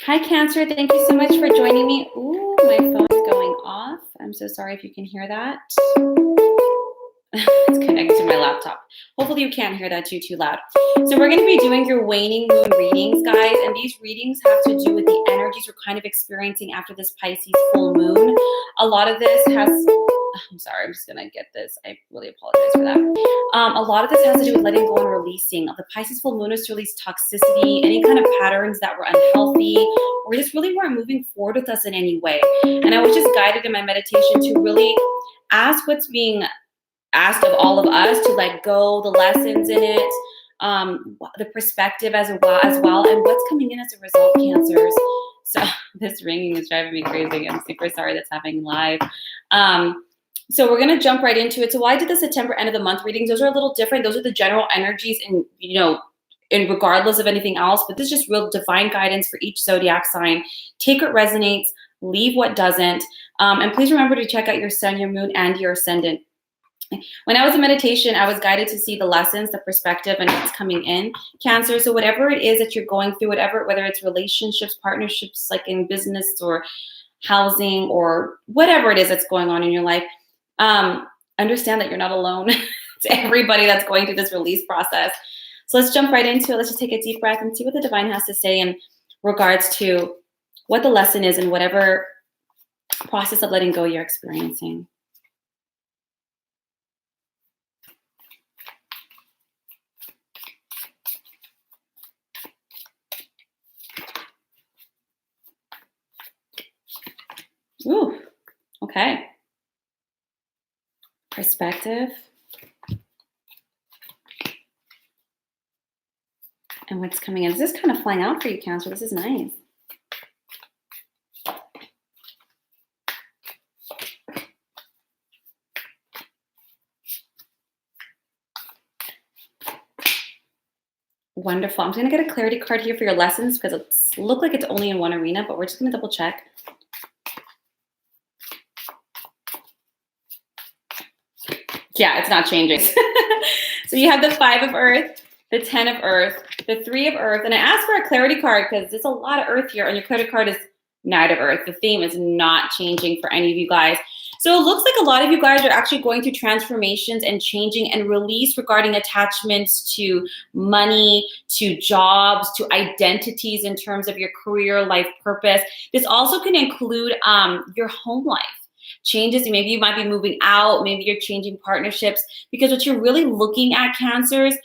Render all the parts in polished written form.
Hi, Cancer. Thank you so much for joining me. Ooh, my phone is going off. I'm so sorry if you can hear that. It's connected to my laptop. Hopefully you can't hear that too loud. So we're going to be doing your waning moon readings, guys. And these readings have to do with the energies we're kind of experiencing after this Pisces full moon. A lot of this has... I'm sorry, I'm just going to get this. I really apologize for that. A lot of this has to do with letting go and releasing. The Pisces full moon is to release toxicity, any kind of patterns that were unhealthy, or just really weren't moving forward with us in any way. And I was just guided in my meditation to really ask what's being asked of all of us, to let go, the lessons in it, the perspective as well, and what's coming in as a result, Cancers. So this ringing is driving me crazy. I'm super sorry that's happening live. So we're going to jump right into it. So why I did the September end of the month readings? Those are a little different. Those are the general energies, and and regardless of anything else, but this is just real divine guidance for each zodiac sign. Take what resonates, leave what doesn't. And please remember to check out your sun, your moon, and your ascendant. When I was in meditation, I was guided to see the lessons, the perspective, and what's coming in, Cancer. So whatever it is that you're going through, whether it's relationships, partnerships, like in business or housing, or whatever it is that's going on in your life, understand that you're not alone. It's everybody that's going through this release process. So let's jump right into it. Let's just take a deep breath and see what the divine has to say in regards to what the lesson is in whatever process of letting go you're experiencing. Ooh, okay. Perspective. And what's coming in. This is kind of flying out for you, Cancer. This is nice. Wonderful. I'm going to get a clarity card here for your lessons because it looks like it's only in one arena, but we're just going to double check. Yeah, it's not changing. So you have the 5 of Earth, the 10 of Earth, the 3 of Earth. And I asked for a clarity card because there's a lot of Earth here, and your clarity card is Knight of Earth. The theme is not changing for any of you guys. So it looks like a lot of you guys are actually going through transformations and changing and release regarding attachments to money, to jobs, to identities in terms of your career, life purpose. This also can include your home life. Changes, maybe you might be moving out, maybe you're changing partnerships, because what you're really looking at, Cancers,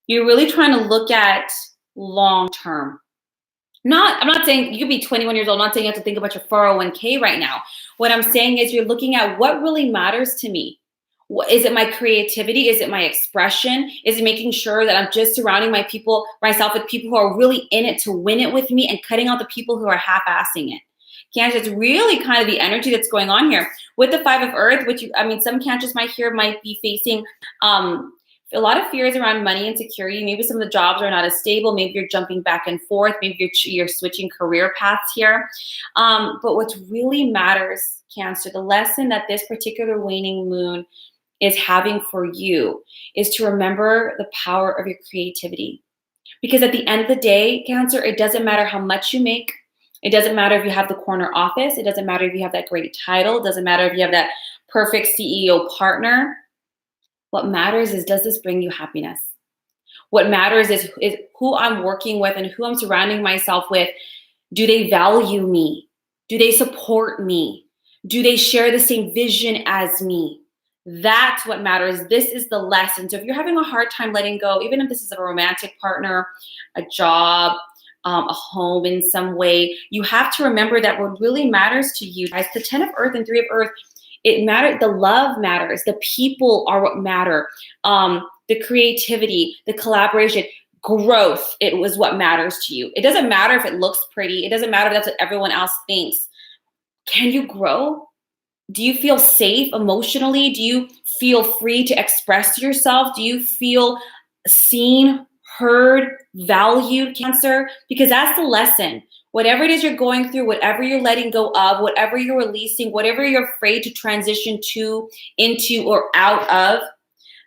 you're really trying to look at long term. I'm not saying you could be 21 years old. I'm not saying you have to think about your 401k right now. What I'm saying is you're looking at what really matters to me. Is it my creativity? Is it my expression? Is it making sure that I'm just surrounding myself with people who are really in it to win it with me, and cutting out the people who are half-assing it? Cancer, it's really kind of the energy that's going on here. With the 5 of Earth, some Cancers might be facing a lot of fears around money and security. Maybe some of the jobs are not as stable. Maybe you're jumping back and forth. Maybe you're switching career paths here. But what really matters, Cancer, the lesson that this particular waning moon is having for you is to remember the power of your creativity. Because at the end of the day, Cancer, it doesn't matter how much you make. It doesn't matter if you have the corner office. It doesn't matter if you have that great title. It doesn't matter if you have that perfect CEO partner. What matters is, does this bring you happiness? What matters is who I'm working with and who I'm surrounding myself with. Do they value me? Do they support me? Do they share the same vision as me? That's what matters. This is the lesson. So if you're having a hard time letting go, even if this is a romantic partner, a job, a home in some way, you have to remember that what really matters to you guys, the 10 of Earth and 3 of Earth, it matters. The love matters. The people are what matter. The creativity, the collaboration, growth, it was what matters to you. It doesn't matter if it looks pretty. It doesn't matter if that's what everyone else thinks. Can you grow? Do you feel safe emotionally? Do you feel free to express yourself? Do you feel seen, heard, valued, Cancer? Because that's the lesson. Whatever it is you're going through, whatever you're letting go of, whatever you're releasing, whatever you're afraid to transition to, into, or out of,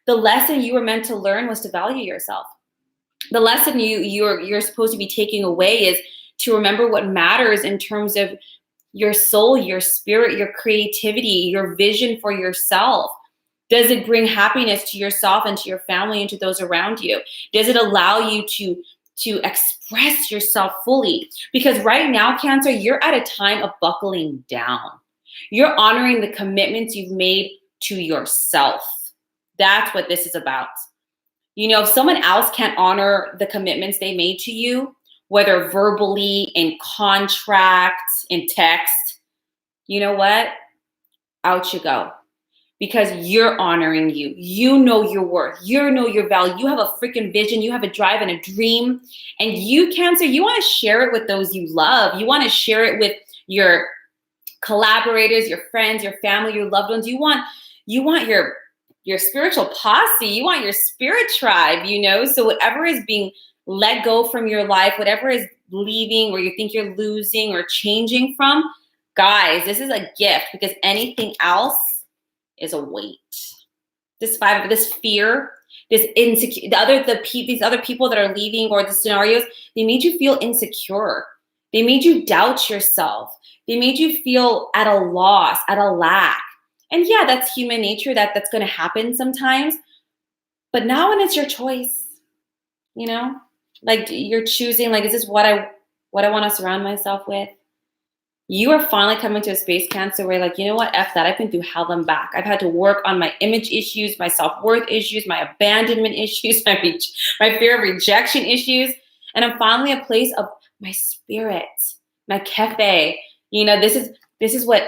the lesson you were meant to learn was to value yourself. The lesson you're supposed to be taking away is, to remember what matters in terms of your soul, your spirit, your creativity, your vision for yourself. Does it bring happiness to yourself and to your family and to those around you? Does it allow you to express yourself fully? Because right now, Cancer, you're at a time of buckling down. You're honoring the commitments you've made to yourself. That's what this is about. You know, if someone else can't honor the commitments they made to you, whether verbally, in contracts, in text, you know what? Out you go. Because you're honoring you. You know your worth. You know your value. You have a freaking vision. You have a drive and a dream. And you, Cancer, you want to share it with those you love. You want to share it with your collaborators, your friends, your family, your loved ones. You want your spiritual posse. You want your spirit tribe, you know? So whatever is being let go from your life, whatever is leaving or you think you're losing or changing from, guys, this is a gift, because anything else is a weight. This fear, this insecure, these other people that are leaving, or the scenarios, they made you feel insecure. They made you doubt yourself. They made you feel at a loss, at a lack. And yeah, that's human nature. That's going to happen sometimes. But now when it's your choice, you know, like you're choosing, like, is this what I want to surround myself with? You are finally coming to a space, Cancer, where like, you know what, F that. I've been through hell and back. I've had to work on my image issues, my self-worth issues, my abandonment issues, my fear of rejection issues. And I'm finally a place of my spirit, my kefe. You know, this is what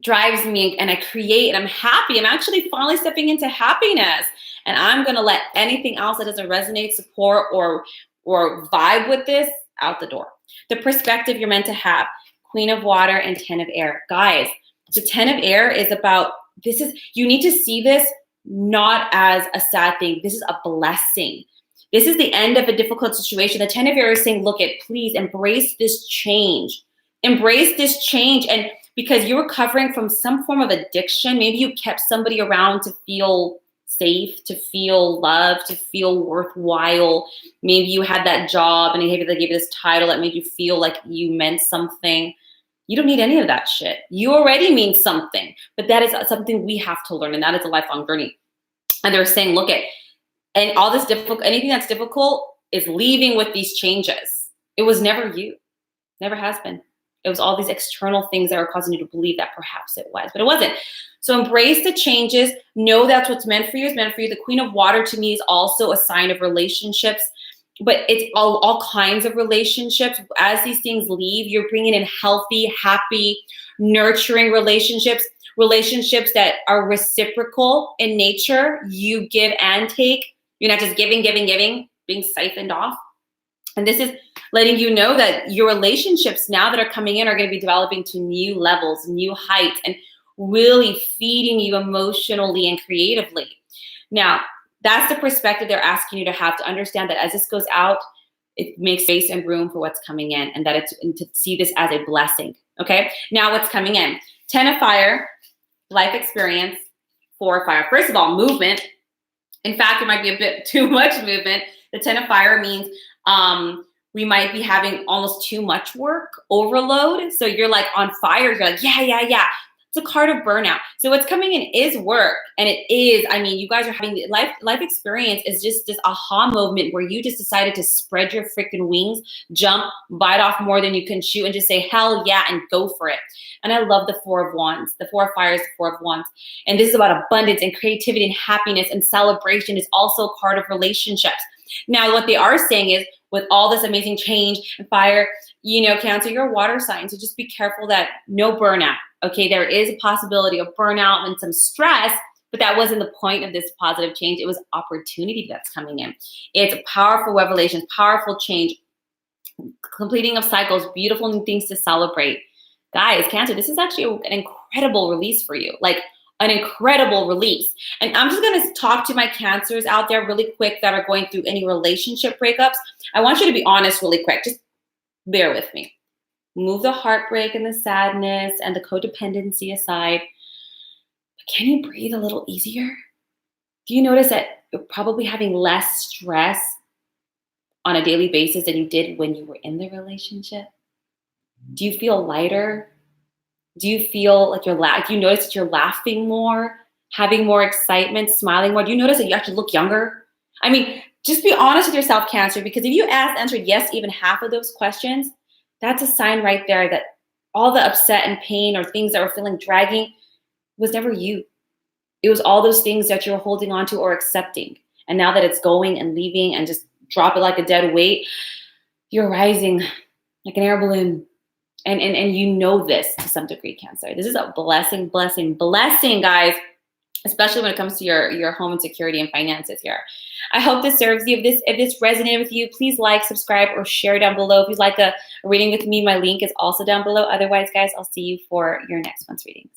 drives me, and I create, and I'm happy. I'm actually finally stepping into happiness. And I'm going to let anything else that doesn't resonate, support, or vibe with this out the door. The perspective you're meant to have. Queen of Water and Ten of Air. Guys, the Ten of Air is about, you need to see this not as a sad thing. This is a blessing. This is the end of a difficult situation. The Ten of Air is saying, look, please embrace this change. Embrace this change. And because you're recovering from some form of addiction, maybe you kept somebody around to feel safe, to feel loved, to feel worthwhile. Maybe you had that job and maybe they gave you this title that made you feel like you meant something. You don't need any of that shit. You already mean something, but that is something we have to learn, and that is a lifelong journey. And they're saying, look and all this anything that's difficult is leaving with these changes. It was never you, never has been. It was all these external things that were causing you to believe that perhaps it was, but it wasn't. So embrace the changes. Know that's what's meant for you is meant for you. The Queen of Water to me is also a sign of relationships, but it's all kinds of relationships. As these things leave, you're bringing in healthy, happy, nurturing relationships that are reciprocal in nature. You give and take. You're not just giving, being siphoned off. And this is letting you know that your relationships now that are coming in are going to be developing to new levels, new heights, and really feeding you emotionally and creatively. Now, that's the perspective they're asking you to have, to understand that as this goes out, it makes space and room for what's coming in, and to see this as a blessing. Okay. Now what's coming in? 10 of Fire, life experience. 4 of Fire. First of all, movement. In fact, it might be a bit too much movement. The 10 of Fire means we might be having almost too much work, overload. So you're like on fire. You're like, yeah. It's a card of burnout. So what's coming in is work. And it is, I mean, you guys are having life experience is just this aha moment where you just decided to spread your freaking wings, jump, bite off more than you can chew, and just say, hell yeah, and go for it. And I love the 4 of Wands. The 4 of Fire is the 4 of Wands. And this is about abundance and creativity and happiness, and celebration is also a card of relationships. Now, what they are saying is, with all this amazing change and fire, you know, Cancer, you're a water sign, so just be careful that no burnout. Okay, there is a possibility of burnout and some stress, but that wasn't the point of this positive change. It was opportunity that's coming in. It's a powerful revelation, powerful change, completing of cycles, beautiful new things to celebrate. Guys, Cancer, this is actually an incredible release for you. Like, an incredible release. And I'm just going to talk to my Cancers out there really quick that are going through any relationship breakups. I want you to be honest really quick. Just bear with me. Move the heartbreak and the sadness and the codependency aside. But can you breathe a little easier? Do you notice that you're probably having less stress on a daily basis than you did when you were in the relationship? Do you feel lighter? Do you feel like do you notice that you're laughing more, having more excitement, smiling more? Do you notice that you actually look younger? I mean, just be honest with yourself, Cancer, because if you answered yes, even half of those questions, that's a sign right there that all the upset and pain or things that were feeling dragging was never you. It was all those things that you're holding on to or accepting. And now that it's going and leaving and just drop it like a dead weight, you're rising like an air balloon. And you know this to some degree, Cancer. This is a blessing, blessing, blessing, guys, especially when it comes to your home and security and finances here. I hope this serves you. If this resonated with you, please like, subscribe, or share down below. If you'd like a reading with me, my link is also down below. Otherwise, guys, I'll see you for your next month's readings.